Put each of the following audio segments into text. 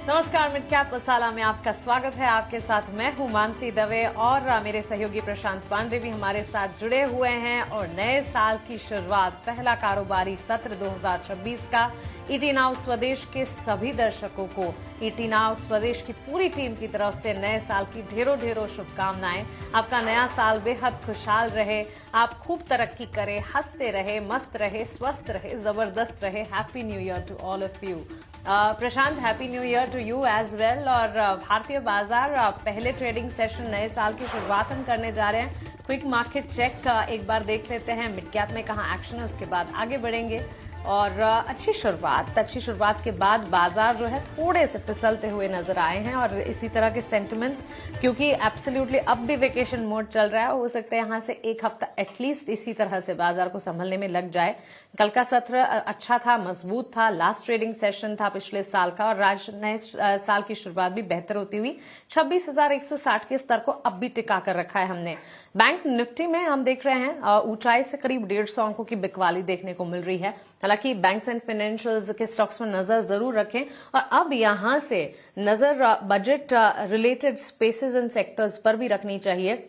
नमस्कार, mid cap मसाला में आपका स्वागत है। आपके साथ मैं हूं मानसी दवे और मेरे सहयोगी प्रशांत पांडे भी हमारे साथ जुड़े हुए हैं। और नए साल की शुरुआत, पहला कारोबारी सत्र 2026 का ईटी नाउ स्वदेश के सभी दर्शकों को, ईटी नाउ स्वदेश की पूरी टीम की तरफ से नए साल की ढेरों ढेरों शुभकामनाएं। आपका नया साल बेहद खुशहाल रहे, आप खूब तरक्की करें, हंसते रहे, मस्त रहे, स्वस्थ रहे, जबरदस्त रहे। Happy new year to all of you. Prashant, happy new year to you as well. और भारतीय बाजार पहले ट्रेडिंग सेशन नए साल की शुरुआत हम करने जा रहे हैं। क्विक मार्केट चेक एक बार देख लेते हैं, मिड कैप में कहाँ एक्शन है, उसके बाद आगे बढ़ेंगे। और अच्छी शुरुआत के बाद बाजार जो है थोड़े से फिसलते हुए नजर आए हैं। और इसी तरह के सेंटिमेंट्स, क्योंकि एब्सोल्युटली अब भी वेकेशन मोड चल रहा है, हो सकता है यहां से एक हफ्ता एटलीस्ट इसी तरह से बाजार को संभलने में लग जाए। कल का सत्र अच्छा था, मजबूत था, लास्ट ट्रेडिंग सेशन था पिछले साल का, और आज नए साल की शुरुआत भी बेहतर होती हुई 26,160 के स्तर को अब भी टिका कर रखा है हमने। बैंक निफ्टी में हम देख रहे हैं ऊंचाई से करीब 150 अंकों की बिकवाली देखने को मिल रही है। हालांकि बैंक्स एंड फाइनेंशियल्स के स्टॉक्स में नजर जरूर रखें, और अब यहां से नजर budget related spaces and sectors पर भी रखनी चाहिए।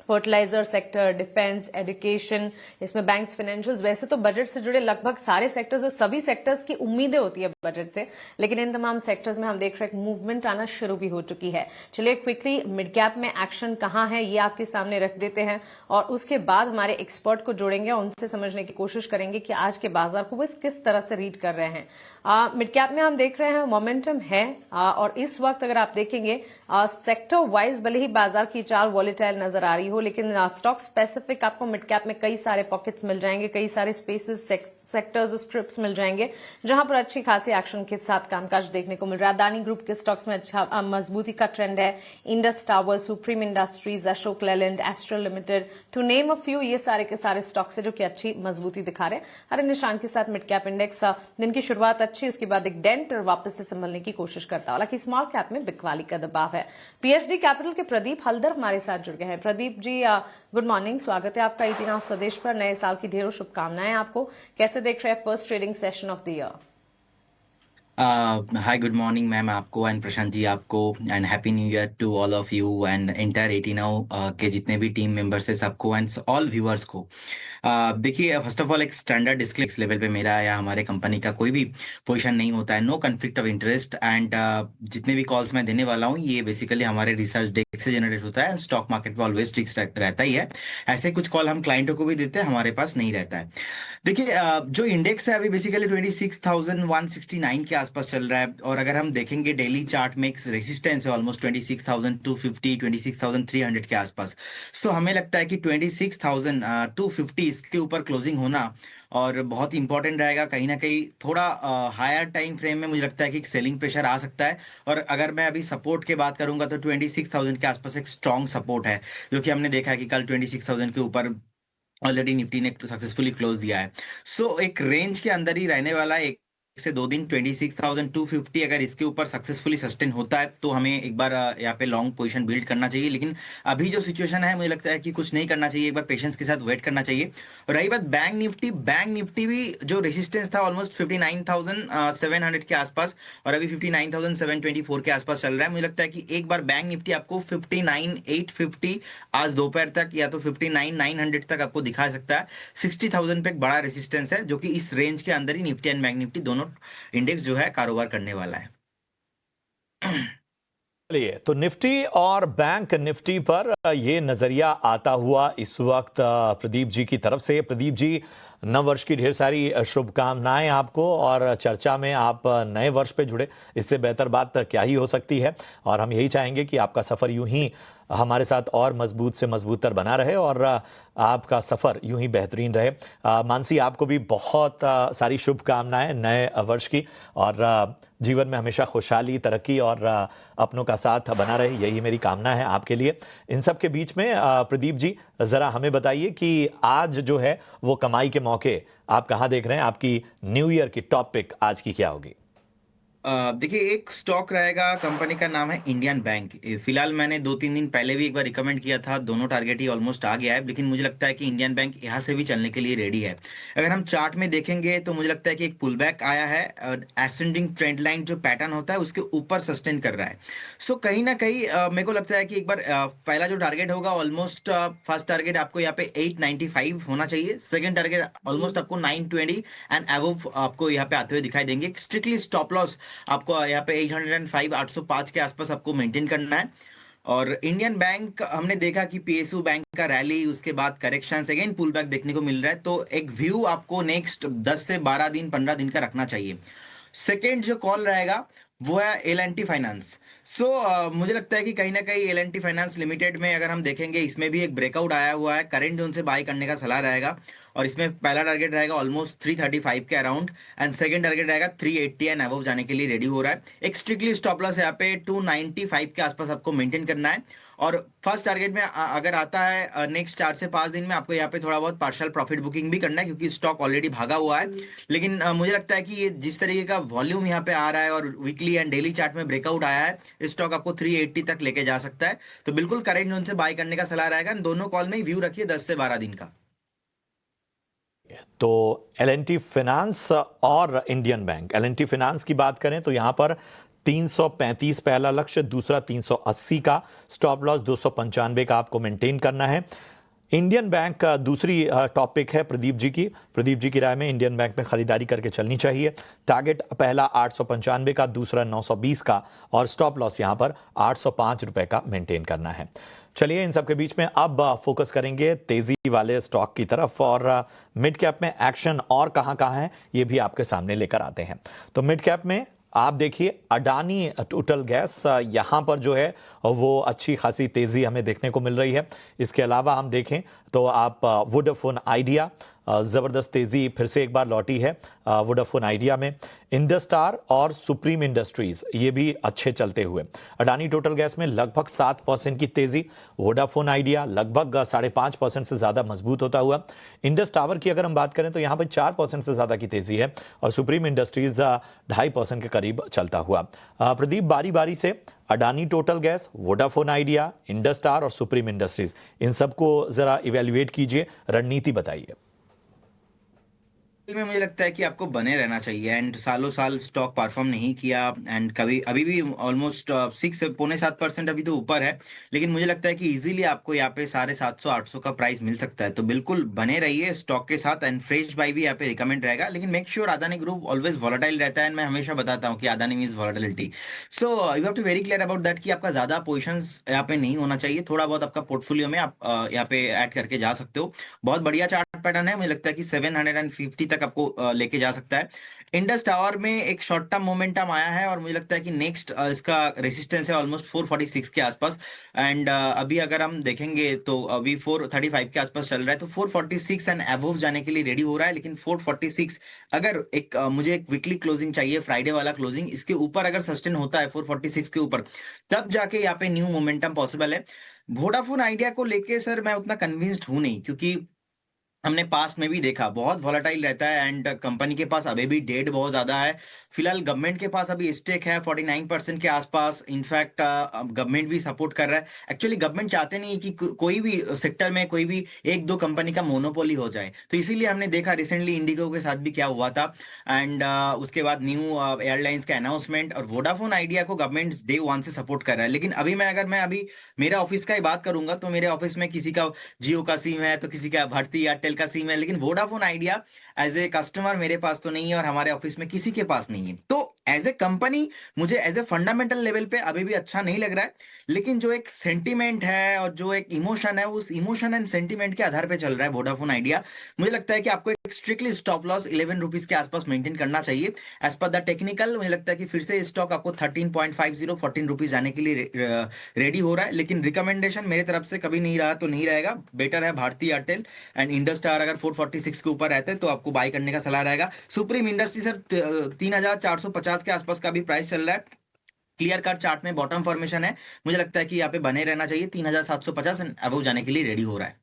फर्टिलाइजर सेक्टर, डिफेंस, एजुकेशन, इसमें बैंक्स, फाइनेंशियल्स, वैसे तो बजट से जुड़े लगभग सारे सेक्टर्स और सभी सेक्टर्स की उम्मीदें होती है बजट से, लेकिन इन तमाम सेक्टर्स में हम देख रहे हैं मूवमेंट आना शुरू भी हो चुकी है। चलिए क्विकली मिड कैप में एक्शन कहां है ये आपके सामने रख देते हैं, और उसके बाद हमारे एक्सपर्ट को जोड़ेंगे, उनसे समझने की कोशिश करेंगे कि आज के बाजार को वो किस तरह से रीड कर रहे हैं। मिड कैप में हम देख रहे हैं मोमेंटम है, और इस वक्त अगर आप देखेंगे सेक्टर वाइज भले ही बाजार की चाल वॉलेटाइल नजर आ रही हो, लेकिन स्टॉक स्पेसिफिक आपको मिड कैप में कई सारे पॉकेट्स मिल जाएंगे, कई सारे स्पेसेस, सेक्टर्स, स्क्रिप्ट्स मिल जाएंगे जहां पर अच्छी खासी एक्शन के साथ कामकाज देखने को मिल रहा है। अदानी ग्रुप के स्टॉक्स में अच्छा मजबूती का ट्रेंड है। Indus Tower, Supreme Industries, Ashok Leyland, Astral Limited, to name a few, ये सारे के सारे स्टॉक्स है जो कि अच्छी मजबूती दिखा रहे हैं। हरे निशान के साथ मिड कैप इंडेक्स दिन की शुरुआत अच्छी, उसके बाद एक डेंट और वापस से संभलने की कोशिश करता है। हालांकि स्मॉल कैप में बिकवाली का दबाव है। पीएचडी कैपिटल के प्रदीप हल्दर हमारे साथ जुड़ गए हैं। प्रदीप जी, गुड मॉर्निंग, स्वागत है आपका ईटी नाउ स्वदेश पर। नए साल की ढेरों शुभकामनाएं आपको। कैसे देख रहे हैं first trading session of the year? Hi, good morning ma'am, आपको एंड प्रशांत जी आपको, and happy new year to all of you and entire 89 के जितने भी टीम मेंबर्स है सबको एंड ऑल व्यूअर्स को। देखिए, फर्स्ट ऑफ ऑल एक स्टैंडर्ड डिस्क्लेमर लेवल पे मेरा या हमारे कंपनी का कोई भी पोजीशन नहीं होता है, no conflict of interest. And जितने भी कॉल्स मैं देने वाला हूँ ये बेसिकली हमारे रिसर्च डेस्क से जनरेट होता है। स्टॉक मार्केट में ऑलवेज रिस्क रहता ही है, ऐसे कुछ कॉल हम क्लाइंटों को भी देते हैं, हमारे पास नहीं रहता है। देखिए, जो इंडेक्स है अभी बेसिकली 26,169 के आसपास चल रहा है, और अगर हम देखेंगे डेली चार्ट में एक रेजिस्टेंस है ऑलमोस्ट 26,250, 26,300 के आसपास। सो हमें लगता है कि 26,250 इसके ऊपर क्लोजिंग होना और बहुत इंपॉर्टेंट रहेगा। कहीं ना कहीं थोड़ा हायर टाइम फ्रेम में मुझे लगता है कि सेलिंग प्रेशर आ सकता है। और अगर मैं अभी सपोर्ट की बात करूंगा तो 26,000 के आसपास एक स्ट्रॉन्ग सपोर्ट है, जो कि हमने देखा है कि कल 26,000 के ऊपर ऑलरेडी निफ्टी ने सक्सेसफुली क्लोज दिया है। सो एक रेंज के अंदर ही रहने वाला है, एक से दो दिन 26,250 अगर इसके ऊपर सक्सेसफुली सस्टेन होता है तो हमें एक बार यहाँ पे लॉन्ग पोजीशन बिल्ड करना चाहिए। लेकिन अभी जो सिचुएशन है मुझे लगता है कि कुछ नहीं करना चाहिए, एक बार पेशेंस के साथ वेट करना चाहिए। और रही बात बैंक निफ्टी भी जो रेजिस्टेंस था ऑलमोस्ट 59,700 के आसपास, और अभी 59,724 के आसपास चल रहा है। मुझे लगता है कि एक बार बैंक निफ्टी आपको 59,850 आज दोपहर तक या तो 59,900 तक आपको दिखा सकता है। 60,000 पे एक बड़ा रेजिस्टेंस है, जो कि इस रेंज के अंदर ही निफ्टी एंड बैंक निफ्टी दोनों इंडेक्स जो है कारोबार करने वाला है। चलिए, तो निफ्टी और बैंक निफ्टी पर ये नजरिया आता हुआ इस वक्त प्रदीप जी की तरफ से। प्रदीप जी, नव वर्ष की ढेर सारी शुभकामनाएं आपको, और चर्चा में आप नए वर्ष पे जुड़े, इससे बेहतर बात क्या ही हो सकती है। और हम यही चाहेंगे कि आपका सफर यूं ही हमारे साथ और मजबूत से मजबूतर बना रहे, और आपका सफर यूं ही बेहतरीन रहे। मानसी, आपको भी बहुत सारी शुभकामनाएं नए वर्ष की, और जीवन में हमेशा खुशहाली, तरक्की और अपनों का साथ बना रहे, यही मेरी कामना है आपके लिए। इन सब के बीच में प्रदीप जी, जरा हमें बताइए कि आज जो है वो कमाई के मौके आप कहाँ देख रहे हैं? आपकी न्यू ईयर की टॉप पिक आज की क्या होगी? देखिए, एक स्टॉक रहेगा, कंपनी का नाम है इंडियन बैंक। फिलहाल मैंने 2-3 दिन पहले भी एक बार रिकमेंड किया था, दोनों टारगेट ही ऑलमोस्ट आ गया है, लेकिन मुझे लगता है कि इंडियन बैंक यहाँ से भी चलने के लिए रेडी है। अगर हम चार्ट में देखेंगे तो मुझे लगता है कि एक पुल बैक आया है, एसेंडिंग ट्रेंड लाइन जो पैटर्न होता है उसके ऊपर सस्टेन कर रहा है। सो कहीं ना कहीं मेरे को लगता है कि एक बार पहला जो टारगेट होगा ऑलमोस्ट, फर्स्ट टारगेट आपको यहाँ पे 895 होना चाहिए, सेकंड टारगेट ऑलमोस्ट आपको 920 एंड अबव आपको यहाँ पे आते हुए दिखाई देंगे। स्ट्रिक्टली स्टॉप लॉस आपको यहाँ पे 805 805 के आसपास आपको मेंटेन करना है। और इंडियन बैंक हमने देखा कि पीएसयू बैंक का रैली, उसके बाद करेक्शंस, अगेन पुल बैक देखने को मिल रहा है, तो एक व्यू आपको नेक्स्ट 10 से 12 दिन 15 दिन का रखना चाहिए। सेकेंड जो कॉल रहेगा वो है एल एंड टी फाइनेंस। सो मुझे लगता है कि कहीं ना कहीं L and T finance limited में अगर हम देखेंगे, इसमें भी एक ब्रेकआउट आया हुआ है, करेंट जोन से बाय करने का सलाह रहेगा। और इसमें पहला टारगेट रहेगा ऑलमोस्ट 335 के अराउंड, एंड सेकंड टारगेट रहेगा 380 एंड अबव जाने के लिए रेडी हो रहा है। एक स्ट्रिक्टली स्टॉप लॉस यहाँ पे 295 के आसपास आपको मेंटेन करना है। और फर्स्ट टारगेट में अगर आता है नेक्स्ट 4 से 5 दिन में, आपको यहाँ पे थोड़ा बहुत पार्शियल प्रॉफिट बुकिंग भी करना है, क्योंकि स्टॉक ऑलरेडी भागा हुआ है। लेकिन मुझे लगता है कि ये जिस तरीके का वॉल्यूम यहाँ पे आ रहा है और वीकली एंड डेली चार्ट में ब्रेकआउट आया है, इस स्टॉक आपको 380 तक लेके जा सकता है। तो बिल्कुल करेंट जोन से बाय करने का सलाह रहेगा। दोनों कॉल में ही व्यू रखिए 10 से 12 दिन का। तो एल&टी फाइनेंस और इंडियन बैंक, एल&टी फाइनेंस की बात करें तो यहां पर 335 पहला लक्ष्य, दूसरा 380 का, स्टॉप लॉस 295 का आपको मेंटेन करना है। इंडियन बैंक का दूसरी टॉपिक है प्रदीप जी की राय में इंडियन बैंक में खरीदारी करके चलनी चाहिए। टारगेट पहला 895 का, दूसरा 920 का, और स्टॉप लॉस यहां पर 805 रुपए का मेंटेन करना है। चलिए, इन सब के बीच में अब फोकस करेंगे तेजी वाले स्टॉक की तरफ, और मिड कैप में एक्शन और कहां है ये भी आपके सामने लेकर आते हैं। तो मिड कैप में आप देखिए अडानी टोटल गैस, यहां पर जो है वो अच्छी खासी तेजी हमें देखने को मिल रही है। इसके अलावा हम देखें तो आप वोडाफोन आइडिया, जबरदस्त तेजी फिर से एक बार लौटी है वोडाफोन आइडिया में। इंडस्टार और सुप्रीम इंडस्ट्रीज ये भी अच्छे चलते हुए। अडानी टोटल गैस में लगभग 7% की तेजी, वोडाफोन आइडिया लगभग 5.5% से ज्यादा मजबूत होता हुआ। इंडस टावर की अगर हम बात करें तो यहां पर 4% से ज्यादा की तेजी है, और सुप्रीम इंडस्ट्रीज 2.5% के करीब चलता हुआ। प्रदीप, बारी बारी से Adani Total Gas, Vodafone Idea, इंडस्टार और सुप्रीम इंडस्ट्रीज, इन सबको जरा इवेल्युएट कीजिए, रणनीति बताइए। में मुझे लगता है कि आपको बने रहना चाहिए, एंड सालों साल स्टॉक परफॉर्म नहीं किया, एंड कभी अभी भी ऑलमोस्ट 6.75% अभी तो ऊपर है, लेकिन मुझे लगता है कि इजीली आपको यहाँ पे 750-800 का प्राइस मिल सकता है। तो बिल्कुल बने रहिए स्टॉक के साथ, एंड फ्रेश बाई भी यहाँ पे रिकमेंड रहेगा। लेकिन make sure Adani group always volatile रहता है, एंड मैं हमेशा बताता हूँ कि Adani means volatility. So you have to very clear about that कि आपका ज्यादा पोजिशंस यहाँ पे नहीं होना चाहिए, थोड़ा बहुत आपका पोर्टफोलियो में आप यहाँ पे ऐड करके जा सकते हो। बहुत बढ़िया चार्ट पैटर्न है, मुझे लगता है कि 750 तक आपको लेके जा सकता है। इंडस टावर में एक शॉर्ट टर्म मोमेंटम आया है, और मुझे लगता है कि नेक्स्ट इसका रेसिस्टेंस है ऑलमोस्ट 446 के आसपास। एंड अभी अगर हम देखेंगे तो अभी 435 के आसपास चल रहा है, तो 446 एंड अबव जाने के लिए रेडी हो रहा है। लेकिन 446 अगर एक मुझे एक वीकली क्लोजिंग चाहिए, फ्राइडे वाला क्लोजिंग, इसके ऊपर अगर सस्टेन होता है 446 के ऊपर, तब जाके यहाँ पे न्यू मोमेंटम पॉसिबल है। वोडाफोन आइडिया को लेके सर मैं उतना कन्विंस्ड हूं नहीं, क्योंकि हमने पास्ट में भी देखा बहुत वॉलेटाइल रहता है, एंड कंपनी के पास अभी भी डेट बहुत ज्यादा है। फिलहाल गवर्नमेंट के पास अभी स्टेक है 49% के आसपास, इनफैक्ट गवर्नमेंट भी सपोर्ट कर रहा है। एक्चुअली गवर्नमेंट चाहते नहीं कि कोई भी सेक्टर में कोई भी एक दो कंपनी का मोनोपोली हो जाए, तो इसीलिए हमने देखा रिसेंटली इंडिगो के साथ भी क्या हुआ था। एंड उसके बाद न्यू एयरलाइंस का अनाउंसमेंट, और वोडाफोन आइडिया को गवर्नमेंट डे 1 से सपोर्ट कर रहा है। लेकिन अभी मैं अभी मेरा ऑफिस का ही बात करूंगा, तो मेरे ऑफिस में किसी का जियो का सिम है, तो किसी का भारती एयरटेल का सिम है, लेकिन Vodafone Idea as a customer मेरे पास तो नहीं है, और हमारे ऑफिस में किसी के पास नहीं है। तो एज ए कंपनी मुझे एज ए फंडामेंटल लेवल पे अभी भी अच्छा नहीं लग रहा है, लेकिन जो एक सेंटीमेंट है और जो एक इमोशन है, उस इमोशन एंड सेंटीमेंट के आधार पे चल रहा है वोडाफोन आइडिया। मुझे लगता है कि आपको एक स्ट्रिक्टली स्टॉप लॉस 11 रुपीज के आसपास मेंटेन करना चाहिए। एज पर द टेक्निकल मुझे लगता है कि फिर से स्टॉक आपको 13.50 14 रुपीज आने के लिए रेडी हो रहा है, लेकिन रिकमेंडेशन मेरे तरफ से कभी नहीं रहा तो नहीं रहेगा। बेटर है Bharti Airtel and Indus Tower, अगर 446 के ऊपर रहते हैं तो आपको बाय करने का सलाह रहेगा। सुप्रीम इंडस्ट्री सर 3450 के आसपास का भी प्राइस चल रहा है, क्लियर कट चार्ट में बॉटम फॉर्मेशन है। मुझे लगता है कि यहाँ पे बने रहना चाहिए, 3750 एंड अबव जाने के लिए रेडी हो रहा है।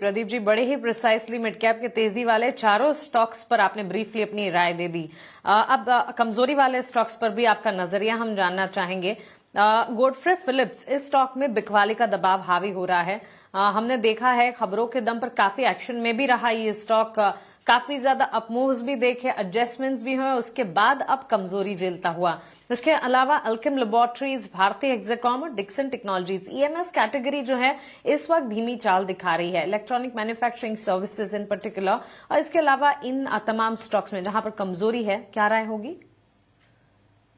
प्रदीप जी, बड़े ही प्रिसाइसली मिड कैप के तेजी वाले चारों स्टॉक्स पर आपने ब्रीफली अपनी राय दे दी। अब कमजोरी वाले स्टॉक्स पर भी आपका नजरिया हम जानना चाहेंगे। गॉडफ्रे फिलिप्स, इस स्टॉक में बिकवाली का दबाव हावी हो रहा है। हमने देखा है खबरों के दम पर काफी एक्शन में भी रहा ये स्टॉक, काफी ज्यादा अपमूव्स भी देखे, एडजस्टमेंट्स भी हुए, उसके बाद अब कमजोरी झेलता हुआ। इसके अलावा अल्केम लैबोरेटरीज, भारतीय हेक्साकॉम और डिक्सन टेक्नोलॉजीज, ईएमएस कैटेगरी जो है इस वक्त धीमी चाल दिखा रही है, electronic manufacturing services in particular. और इसके अलावा इन तमाम स्टॉक्स में जहां पर कमजोरी है, क्या राय होगी?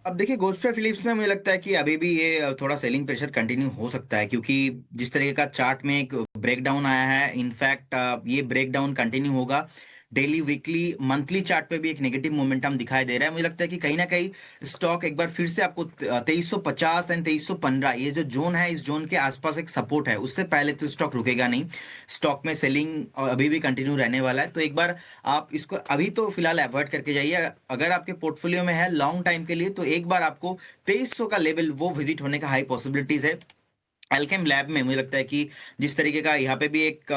अब देखिए, गोल्डस्टर फिलिप्स में मुझे लगता है कि अभी भी ये थोड़ा सेलिंग प्रेशर कंटिन्यू हो सकता है, क्योंकि जिस तरीके का चार्ट में एक ब्रेकडाउन आया है, इनफैक्ट ये ब्रेकडाउन कंटिन्यू होगा। डेली, वीकली, मंथली चार्ट पे भी एक नेगेटिव मोमेंटम दिखाई दे रहा है। मुझे लगता है कि कहीं ना कहीं स्टॉक एक बार फिर से आपको 2350 एंड 2315, ये जो जोन है, इस जोन के आसपास एक सपोर्ट है, उससे पहले तो स्टॉक रुकेगा नहीं। स्टॉक में सेलिंग अभी भी कंटिन्यू रहने वाला है, तो एक बार आप इसको अभी तो फिलहाल अवॉइड करके जाइए। अगर आपके पोर्टफोलियो में है लॉन्ग टाइम के लिए, तो एक बार आपको 2300 का लेवल वो विजिट होने का हाई पॉसिबिलिटीज है। एल्केम लैब में मुझे लगता है कि जिस तरीके का यहाँ पे भी एक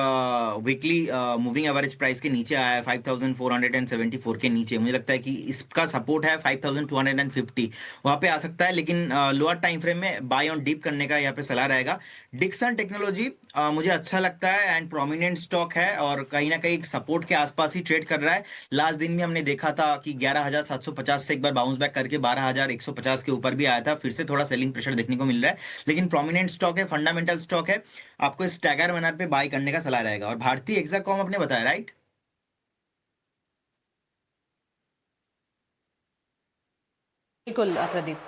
वीकली मूविंग एवरेज प्राइस के नीचे आया है 5474 के नीचे, मुझे लगता है कि इसका सपोर्ट है 5250, वहां पे आ सकता है, लेकिन लोअर टाइम फ्रेम में बाय ऑन डीप करने का यहाँ पे सलाह रहेगा। डिक्सन टेक्नोलॉजी मुझे अच्छा लगता है एंड प्रोमिनेंट स्टॉक है, और कहीं ना कहीं सपोर्ट के आसपास ही ट्रेड कर रहा है। लास्ट दिन में हमने देखा था कि 11750 से एक बार बाउंस बैक करके 12150 के ऊपर भी आया था। फिर से थोड़ा सेलिंग प्रेशर देखने को मिल रहा है, लेकिन प्रोमिनेंट स्टॉक है, फंडामेंटल स्टॉक है, आपको इस स्टैगर मैनर पे बाय करने का सलाह रहेगा। और भारतीय हेक्साकॉम आपने बताया, राइट? बिल्कुल प्रदीप।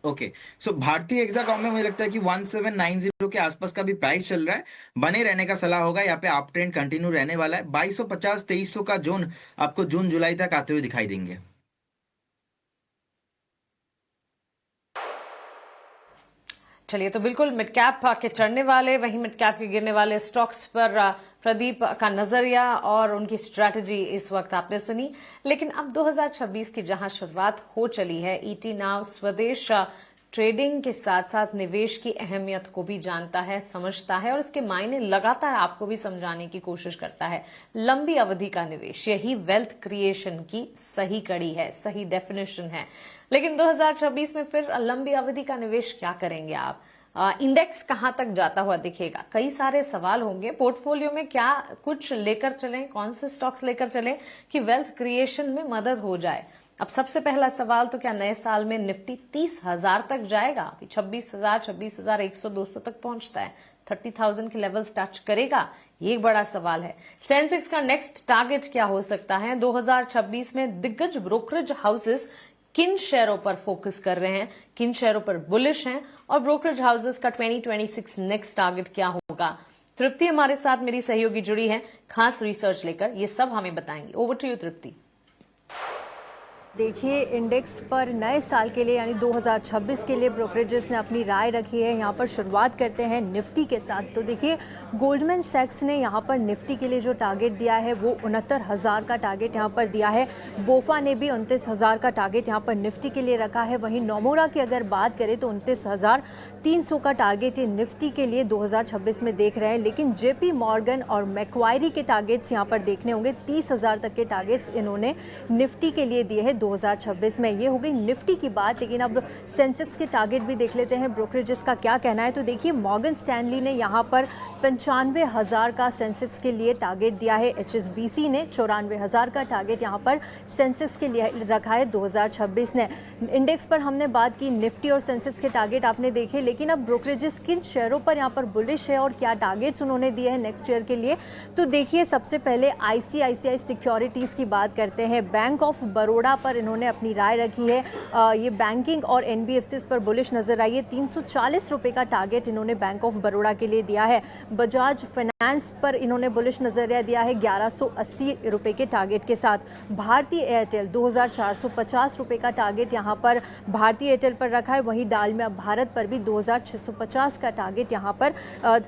ओके, सो भारतीय हेक्साकॉम में मुझे लगता है कि 1790 के आसपास का भी प्राइस चल रहा है, बने रहने का सलाह होगा। यहाँ पे आप ट्रेंड कंटिन्यू रहने वाला है। 2250 2300 का जोन आपको जून जुलाई तक आते हुए दिखाई देंगे। चलिए, तो बिल्कुल मिड कैप के चढ़ने वाले, वहीं मिड कैप के गिरने वाले स्टॉक्स पर प्रदीप का नजरिया और उनकी स्ट्रैटेजी इस वक्त आपने सुनी। लेकिन अब 2026 की जहां शुरुआत हो चली है, ईटी नाउ स्वदेश ट्रेडिंग के साथ साथ निवेश की अहमियत को भी जानता है, समझता है और इसके मायने लगातार आपको भी समझाने की कोशिश करता है। लंबी अवधि का निवेश, यही वेल्थ क्रिएशन की सही कड़ी है, सही डेफिनेशन है। लेकिन 2026 में फिर लंबी अवधि का निवेश क्या करेंगे आप? इंडेक्स कहां तक जाता हुआ दिखेगा? कई सारे सवाल होंगे। पोर्टफोलियो में क्या कुछ लेकर चलें, कौन से स्टॉक्स लेकर चलें कि वेल्थ क्रिएशन में मदद हो जाए? अब सबसे पहला सवाल तो क्या नए साल में निफ्टी 30,000 तक जाएगा? अभी 26,000, 26,100, 200 तक पहुंचता है, 30,000 के लेवल्स टच करेगा? ये एक बड़ा सवाल है। सेंसेक्स का नेक्स्ट टारगेट क्या हो सकता है? 2026 में दिग्गज ब्रोकरेज हाउसेस किन शेयरों पर फोकस कर रहे हैं, किन शेयरों पर बुलिश हैं, और ब्रोकरेज हाउसेस का 2026 नेक्स्ट टारगेट क्या होगा? तृप्ति हमारे साथ मेरी सहयोगी जुड़ी है खास रिसर्च लेकर, ये सब हमें बताएंगी। ओवर टू यू तृप्ति। देखिए, इंडेक्स पर नए साल के लिए यानी 2026 के लिए ब्रोकरेजेस ने अपनी राय रखी है। यहाँ पर शुरुआत करते हैं निफ्टी के साथ। तो देखिए, गोल्डमैन सैक्स ने यहाँ पर निफ्टी के लिए जो टारगेट दिया है वो 69,000 का टारगेट यहाँ पर दिया है। बोफा ने भी 29,000 का टारगेट यहाँ पर निफ्टी के लिए रखा है। वहीं नोमोरा की अगर बात करें तो 29,300 का टारगेट ये निफ्टी के लिए 2026 में देख रहे हैं। लेकिन जेपी मॉर्गन और मैक्वायरी के टारगेट्स यहाँ पर देखने होंगे। 30,000 तक के टारगेट्स इन्होंने निफ्टी के लिए दिए हैं 2026 में। ये हो गई निफ्टी की बात। लेकिन अब सेंसेक्स के टारगेट भी देख लेते हैं, ब्रोकरेजेस का क्या कहना है। तो देखिए, मॉर्गन स्टैनली ने यहाँ पर 95,000 का सेंसेक्स के लिए टारगेट दिया है। HSBC ने 94,000 का टारगेट यहाँ पर सेंसेक्स के लिए रखा है 2026 ने। इंडेक्स पर हमने बात की, निफ्टी और सेंसेक्स के टारगेट आपने देखे। लेकिन अब ब्रोकरेजेस किन शेयरों पर यहाँ पर बुलिश है और क्या टारगेट्स उन्होंने दिए हैं नेक्स्ट ईयर के लिए, तो देखिए, सबसे पहले ICICI सिक्योरिटीज़ की बात करते हैं। बैंक ऑफ बड़ौदा पर इन्होंने अपनी राय रखी है। ये बैंकिंग और NBFCs पर बुलिश नजर आई है। 340 रुपये का टारगेट इन्होंने बैंक ऑफ बड़ौदा के लिए दिया है। बजाज फाइनेंस पर इन्होंने बुलिश नजरिया दिया है 1180 रुपये के टारगेट के साथ। भारतीय एयरटेल 2450 रुपये का टारगेट यहाँ पर भारतीय एयरटेल पर रखा है। वहीं डालमिया भारत पर भी 2650 का टारगेट यहाँ पर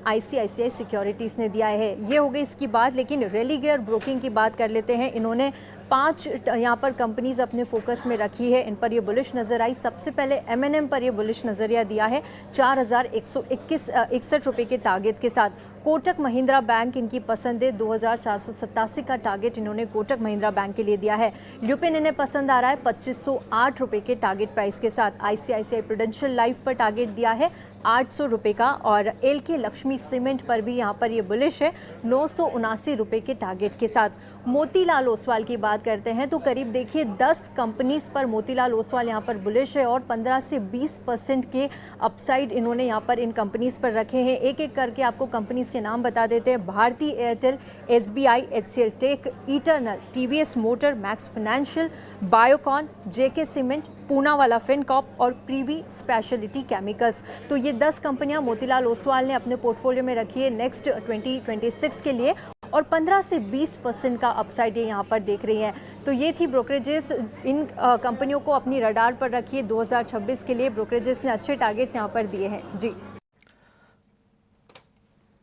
ICICI सिक्योरिटीज़ ने दिया है। ये हो गई इसकी बात। लेकिन रेलिगेयर ब्रोकिंग की बात कर लेते हैं। इन्होंने 5 यहाँ पर कंपनीज अपने फोकस में रखी है, इन पर ये बुलिश नजर आई। सबसे पहले M&M पर ये बुलिश नजरिया दिया है 4,161 रुपए के टारगेट के साथ। कोटक महिंद्रा बैंक इनकी पसंद है, 2,487 का टारगेट इन्होंने कोटक महिंद्रा बैंक के लिए दिया है। ल्यूपिन इन्हें पसंद आ रहा है 2,508 रुपए के टारगेट प्राइस के साथ। ICICI प्रूडेंशियल लाइफ पर टारगेट दिया है 800 रुपए का, और LK लक्ष्मी सीमेंट पर भी यहाँ पर ये बुलिश है 979 रुपए के टारगेट के साथ। मोतीलाल ओसवाल की बात करते हैं तो करीब देखिए 10 कंपनीज पर मोतीलाल ओसवाल यहाँ पर बुलिश है और 15 से 20% के अपसाइड इन्होंने यहाँ पर इन कंपनीज पर रखे हैं। एक एक करके आपको कंपनीज के नाम बता देते हैं। Bharti Airtel, SBI, HCL Tech, Eternal, TVS Motor, Max Financial, Biocon, JK Cement, Poonawalla Fincorp और प्रीवी स्पेशलिटी केमिकल्स। तो ये 10 कंपनियां मोतीलाल ओसवाल ने अपने पोर्टफोलियो में रखी है नेक्स्ट 2026 के लिए, और 15 से 20% का अपसाइड ये यहाँ पर देख रही हैं। तो ये थी ब्रोकरेजेस, इन कंपनियों को अपनी रडार पर रखिए। 2026 के लिए ब्रोकरेजेस ने अच्छे टारगेट्स यहाँ पर दिए हैं जी।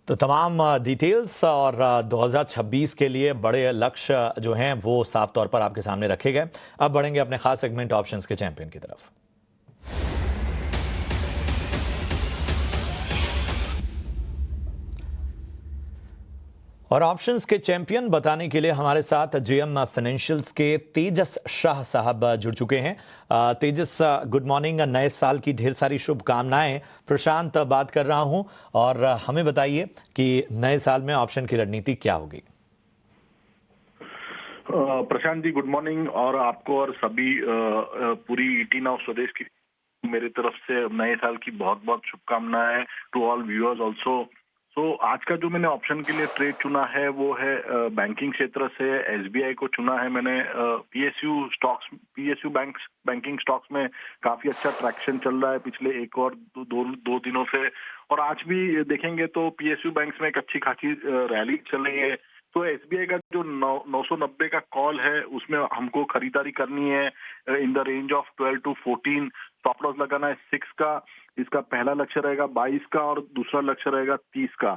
तो तमाम डिटेल्स और 2026 के लिए बड़े लक्ष्य जो हैं वो साफ तौर पर आपके सामने रखे गए। अब बढ़ेंगे अपने खास सेगमेंट ऑप्शंस के चैंपियन की तरफ। और ऑप्शंस के चैंपियन बताने के लिए हमारे साथ JM फाइनेंशियल्स के तेजस शाह साहब जुड़ चुके हैं। तेजस, गुड मॉर्निंग, नए साल की ढेर सारी शुभकामनाएं। प्रशांत बात कर रहा हूं, और हमें बताइए कि नए साल में ऑप्शन की रणनीति क्या होगी। प्रशांत जी, गुड मॉर्निंग, और आपको और सभी पूरी ET नाउ स्वदेश की मेरी तरफ से नए साल की बहुत बहुत शुभकामनाएं टू ऑल व्यूअर्स ऑल्सो। तो आज का जो मैंने ऑप्शन के लिए ट्रेड चुना है वो है बैंकिंग क्षेत्र से SBI को चुना है मैंने। PSU बैंकिंग स्टॉक्स में काफी अच्छा ट्रैक्शन चल रहा है पिछले एक और दो दिनों से, और आज भी देखेंगे तो PSU बैंक्स में एक अच्छी खासी रैली चल रही है। तो SBI का जो 990 का कॉल है उसमें हमको खरीदारी करनी है in the range of 12 to 14। Stop loss लगाना है 6 का। इसका पहला लक्ष्य रहेगा 22 का और दूसरा लक्ष्य रहेगा 30 का।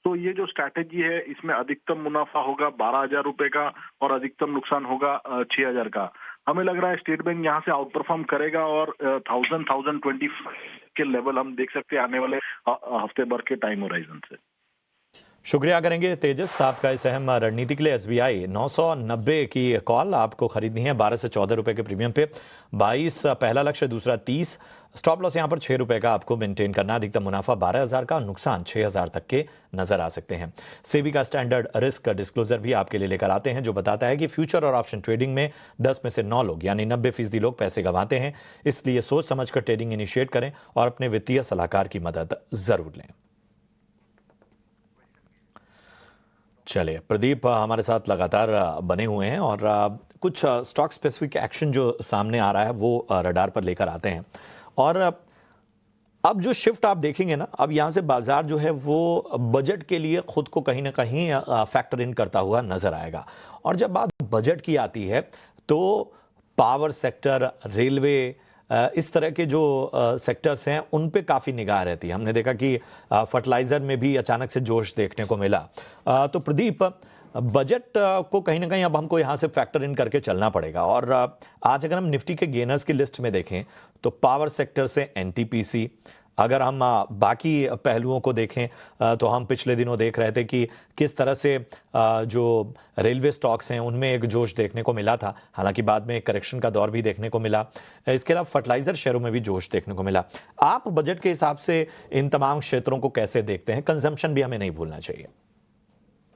तो ये जो स्ट्रैटेजी है इसमें अधिकतम मुनाफा होगा 12,000 रुपए का और अधिकतम नुकसान होगा 6,000 का। हमें लग रहा है स्टेट बैंक यहाँ से आउट परफॉर्म करेगा और 1025 के लेवल हम देख सकते हैं आने वाले हफ्ते भर के टाइम होराइजन से। शुक्रिया करेंगे तेजस आपका इस अहम रणनीति के लिए। SBI 990 की कॉल आपको खरीदनी है 12 से 14 रुपए के प्रीमियम पे। 22 पहला लक्ष्य, दूसरा 30। स्टॉप लॉस यहाँ पर 6 रुपए का आपको मेंटेन करना। अधिकतम मुनाफा 12,000 का, नुकसान 6,000 तक के नजर आ सकते हैं। सेबी का स्टैंडर्ड रिस्क डिस्क्लोजर भी आपके लिए लेकर आते हैं जो बताता है कि फ्यूचर और ऑप्शन ट्रेडिंग में 10 में से 9 लोग यानी 90% लोग पैसे गंवाते हैं। इसलिए सोच समझकर ट्रेडिंग इनिशिएट करें और अपने वित्तीय सलाहकार की मदद जरूर लें। चलिए, प्रदीप हमारे साथ लगातार बने हुए हैं और कुछ स्टॉक स्पेसिफिक एक्शन जो सामने आ रहा है वो रडार पर लेकर आते हैं। और अब जो शिफ्ट आप देखेंगे ना, अब यहाँ से बाजार जो है वो बजट के लिए खुद को कहीं ना कहीं फैक्टर इन करता हुआ नजर आएगा। और जब बात बजट की आती है तो पावर सेक्टर, रेलवे, इस तरह के जो सेक्टर्स हैं उन पे काफ़ी निगाह रहती है। हमने देखा कि फर्टिलाइज़र में भी अचानक से जोश देखने को मिला। तो प्रदीप, बजट को कहीं ना कहीं अब हमको यहाँ से फैक्टर इन करके चलना पड़ेगा। और आज अगर हम निफ्टी के गेनर्स की लिस्ट में देखें तो पावर सेक्टर से NTPC, अगर हम बाकी पहलुओं को देखें तो हम पिछले दिनों देख रहे थे कि किस तरह से जो रेलवे स्टॉक्स हैं उनमें एक जोश देखने को मिला था, हालांकि बाद में एक करेक्शन का दौर भी देखने को मिला। इसके अलावा फर्टिलाइजर शेयरों में भी जोश देखने को मिला। आप बजट के हिसाब से इन तमाम क्षेत्रों को कैसे देखते हैं? कंजम्पशन भी हमें नहीं भूलना चाहिए।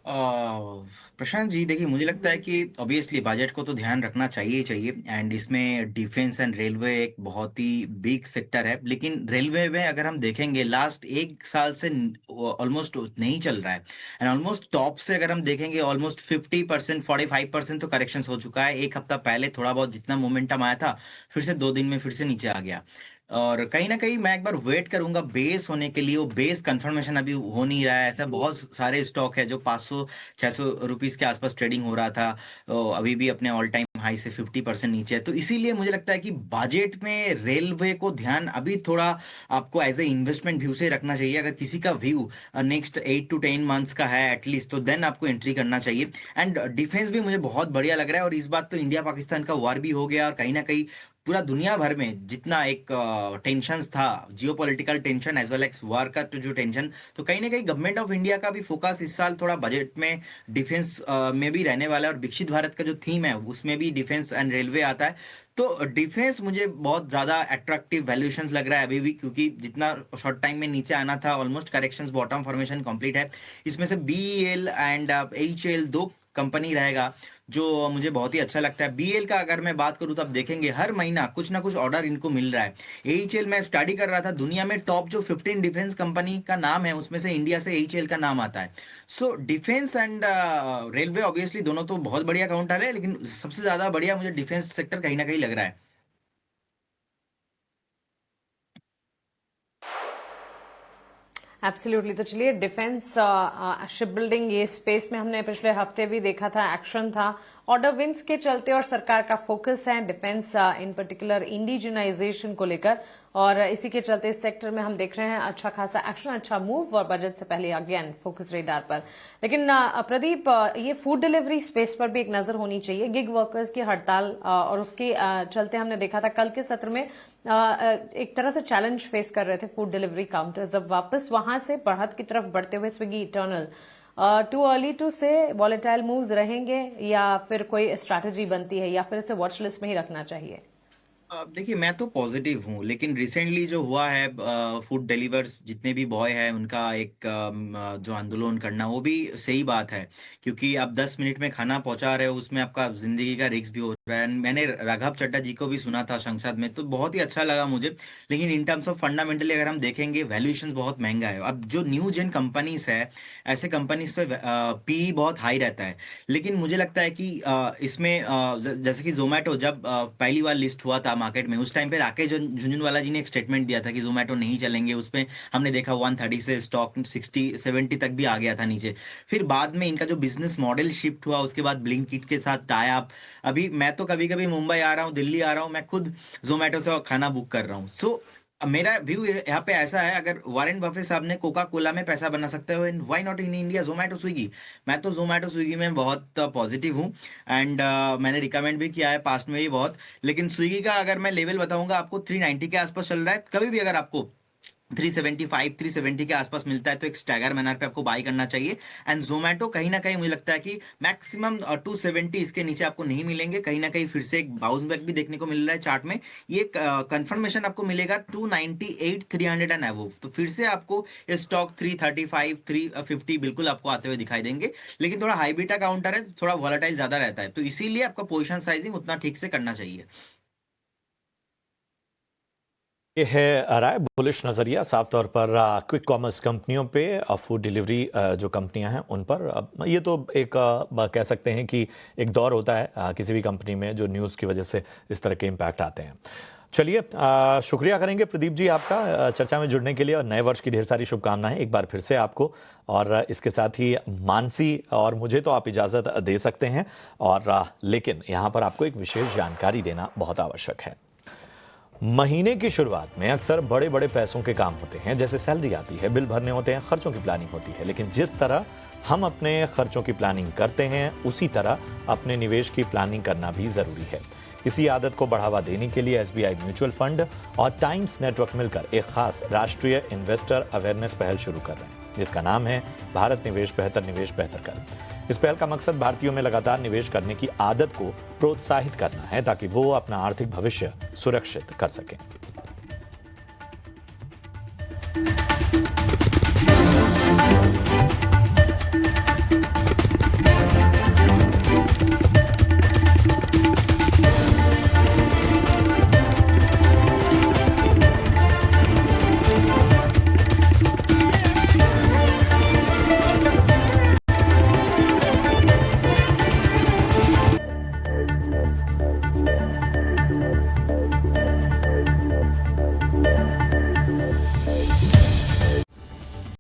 प्रशांत जी, देखिए मुझे लगता है कि ऑब्वियसली बजट को तो ध्यान रखना चाहिए ही चाहिए, एंड इसमें डिफेंस एंड रेलवे एक बहुत ही बिग सेक्टर है। लेकिन रेलवे में अगर हम देखेंगे लास्ट एक साल से ऑलमोस्ट नहीं चल रहा है, एंड ऑलमोस्ट टॉप से अगर हम देखेंगे ऑलमोस्ट 50%, 45% तो करेक्शन हो चुका है। एक हफ्ता पहले थोड़ा बहुत जितना मोमेंटम आया था फिर से 2 दिन में फिर से नीचे आ गया। और कहीं ना कहीं मैं एक बार वेट करूंगा बेस होने के लिए। वो बेस कंफर्मेशन अभी हो नहीं रहा है। ऐसा बहुत सारे स्टॉक है जो 500-600 रुपीस के आसपास ट्रेडिंग हो रहा था, तो अभी भी अपने ऑल टाइम हाई से 50% नीचे है। तो इसीलिए मुझे लगता है कि बजट में रेलवे को ध्यान अभी थोड़ा आपको एज ए इन्वेस्टमेंट व्यू से रखना चाहिए। अगर किसी का व्यू नेक्स्ट 8 to 10 मंथ्स का है एटलीस्ट, तो देन आपको एंट्री करना चाहिए। एंड डिफेंस भी मुझे बहुत बढ़िया लग रहा है, और इस बात तो इंडिया पाकिस्तान का वार भी हो गया, और कहीं ना कहीं पूरा दुनिया भर में जितना एक टेंशन था, geopolitical tension as well as war का जो टेंशन, तो कहीं ना कहीं गवर्नमेंट ऑफ इंडिया का भी फोकस इस साल थोड़ा बजट में डिफेंस में भी रहने वाला है। और विकसित भारत का जो थीम है उसमें भी डिफेंस एंड रेलवे आता है। तो डिफेंस मुझे बहुत ज्यादा अट्रैक्टिव वैल्यूएशन लग रहा है अभी भी, क्योंकि जितना शॉर्ट टाइम में नीचे आना था, almost corrections bottom formation complete है। इसमें से BEL एंड HAL दो कंपनी रहेगा जो मुझे बहुत ही अच्छा लगता है। BEL का अगर मैं बात करूं तो आप देखेंगे हर महीना कुछ ना कुछ ऑर्डर इनको मिल रहा है। HAL मैं स्टडी कर रहा था, दुनिया में टॉप जो 15 डिफेंस कंपनी का नाम है उसमें से इंडिया से HAL का नाम आता है। So defence and railway obviously दोनों तो बहुत बढ़िया काउंटर है, लेकिन सबसे ज्यादा बढ़िया मुझे डिफेंस सेक्टर कहीं ना कहीं लग रहा है। एब्सोल्युटली। तो चलिए, डिफेंस शिप बिल्डिंग ये स्पेस में हमने पिछले हफ्ते भी देखा था, एक्शन था, ऑर्डर विंस के चलते, और सरकार का फोकस है डिफेंस इन पर्टिकुलर इंडिजिनाइजेशन को लेकर, और इसी के चलते इस सेक्टर में हम देख रहे हैं अच्छा खासा एक्शन, अच्छा मूव, और बजट से पहले अगेन फोकस रेडार पर। लेकिन प्रदीप, ये फूड डिलीवरी स्पेस पर भी एक नजर होनी चाहिए। गिग वर्कर्स की हड़ताल और उसके चलते हमने देखा था कल के सत्र में एक तरह से चैलेंज फेस कर रहे थे फूड डिलीवरी काउंटर्स। अब वापस वहां से बढ़त की तरफ बढ़ते हुए Swiggy Eternal, too early to say volatile moves रहेंगे, या फिर कोई स्ट्रैटेजी बनती है, या फिर इसे वॉच लिस्ट में ही रखना चाहिए? देखिए, मैं तो पॉजिटिव हूँ, लेकिन रिसेंटली जो हुआ है फूड डिलीवर्स जितने भी बॉय है उनका एक जो आंदोलन करना, वो भी सही बात है, क्योंकि आप 10 मिनट में खाना पहुंचा रहे हो, उसमें आपका जिंदगी का रिस्क भी हो रहा है। मैंने राघव चड्ढा जी को भी सुना था संसद में, तो बहुत ही अच्छा लगा मुझे। लेकिन इन टर्म्स ऑफ फंडामेंटली अगर हम देखेंगे, वैल्यूएशन बहुत महंगा है। अब जो न्यू जेन कंपनीज है, ऐसे कंपनीज पे PE बहुत हाई रहता है। लेकिन मुझे लगता है कि इसमें जैसे कि जोमेटो जब पहली बार लिस्ट हुआ था मार्केट में, उस टाइम पे राकेश झुनझुनवाला जी ने एक स्टेटमेंट दिया था कि जोमेटो नहीं चलेंगे। उस पे हमने देखा 130 से स्टॉक 60-70 तक भी आ गया था नीचे। फिर बाद में इनका जो बिजनेस मॉडल शिफ्ट हुआ, उसके बाद ब्लिंकिट के साथ टाई अप। अभी मैं तो कभी कभी मुंबई आ रहा हूँ, दिल्ली आ रहा हूँ, मैं खुद जोमेटो से खाना बुक कर रहा हूँ। सो मेरा व्यू यहाँ पे ऐसा है, अगर वॉरेन बफे साहब ने कोका कोला में पैसा बना सकते हो, why not in India Zomato Swiggy. मैं तो जोमेटो स्विगी में बहुत पॉजिटिव हूँ, एंड मैंने रिकमेंड भी किया है पास्ट में ही बहुत। लेकिन स्विगी का अगर मैं लेवल बताऊंगा आपको, 390 के आसपास चल रहा है। कभी भी अगर आपको 375 370 के आसपास मिलता है तो एक स्टैगर मैनर पे आपको बाई करना चाहिए। एंड जोमेटो कहीं ना कहीं मुझे लगता है कि मैक्सिमम 270 इसके नीचे आपको नहीं मिलेंगे। कहीं ना कहीं फिर से एक बाउंस बैक भी देखने को मिल रहा है चार्ट में। ये कंफर्मेशन आपको मिलेगा 298 300 एंड अबव, तो फिर से आपको ये स्टॉक 335 350 बिल्कुल आपको आते हुए दिखाई देंगे। लेकिन थोड़ा हाई बीटा काउंटर है, थोड़ा वॉलेटाइल ज्यादा रहता है, तो इसीलिए आपका पोजिशन साइजिंग उतना ठीक से करना चाहिए। ये है राय बुलिश नज़रिया साफ तौर पर क्विक कॉमर्स कंपनियों पे, फूड डिलीवरी जो कंपनियां हैं उन पर। ये तो एक कह सकते हैं कि एक दौर होता है किसी भी कंपनी में, जो न्यूज़ की वजह से इस तरह के इम्पैक्ट आते हैं। चलिए, शुक्रिया करेंगे प्रदीप जी आपका चर्चा में जुड़ने के लिए, और नए वर्ष की ढेर सारी शुभकामनाएं एक बार फिर से आपको। और इसके साथ ही मानसी और मुझे तो आप इजाज़त दे सकते हैं, और लेकिन यहाँ पर आपको एक विशेष जानकारी देना बहुत आवश्यक है। महीने की शुरुआत में अक्सर बड़े बड़े पैसों के काम होते हैं, जैसे सैलरी आती है, बिल भरने होते हैं, खर्चों की प्लानिंग होती है। लेकिन जिस तरह हम अपने खर्चों की प्लानिंग करते हैं, उसी तरह अपने निवेश की प्लानिंग करना भी जरूरी है। इसी आदत को बढ़ावा देने के लिए SBI म्यूचुअल फंड और टाइम्स नेटवर्क मिलकर एक खास राष्ट्रीय इन्वेस्टर अवेयरनेस पहल शुरू कर रहे हैं, जिसका नाम है भारत निवेश बेहतर कर। इस पहल का मकसद भारतीयों में लगातार निवेश करने की आदत को प्रोत्साहित करना है, ताकि वो अपना आर्थिक भविष्य सुरक्षित कर सकें।